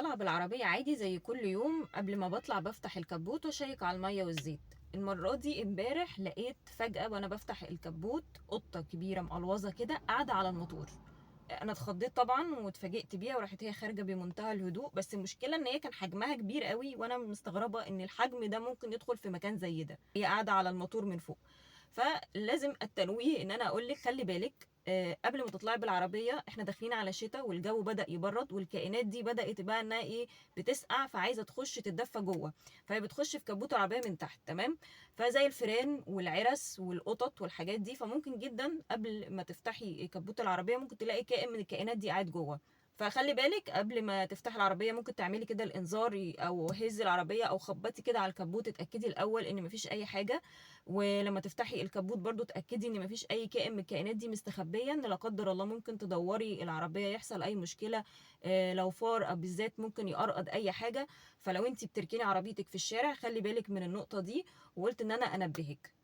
طالعة بالعربية عادي زي كل يوم، قبل ما بطلع بفتح الكبوت واشيك على المية والزيت. المرة دي امبارح لقيت فجأة وانا بفتح الكبوت قطة كبيرة مقلوظة كده قاعدة على الموتور. انا اتخضيت طبعا واتفاجئت بيها، وراحت هي خارجة بمنتهى الهدوء، بس المشكلة ان هي كان حجمها كبير قوي، وانا مستغربة ان الحجم ده ممكن يدخل في مكان زي ده. هي قاعدة على الموتور من فوق. فلازم التنويه ان انا اقول لك خلي بالك، قبل ما تطلعي بالعربيه احنا داخلين على شتاء والجو بدأ يبرد، والكائنات دي بدأت بقى انها ايه، بتسقع، فعايزه تخش تتدفى جوه. فهي بتخش في كبوت العربيه من تحت، تمام. فزي الفيران والعرس والقطط والحاجات دي، فممكن جدا قبل ما تفتحي كبوت العربيه ممكن تلاقي كائن من الكائنات دي قاعد جوه. فخلي بالك قبل ما تفتحي العربيه ممكن تعملي كده الانذار، او هزي العربيه او خبطي كده على الكبوت، اتاكدي الاول ان مفيش اي حاجه. ولما تفتحي الكبوت برضو تأكدي ان مفيش اي كائن من الكائنات دي مستخبية، ان لا قدر الله ممكن تدوري العربية يحصل اي مشكلة. لو فار او بالذات ممكن يقرقض اي حاجة. فلو انتي بتركني عربيتك في الشارع خلي بالك من النقطة دي، وقلت ان انا انبهك.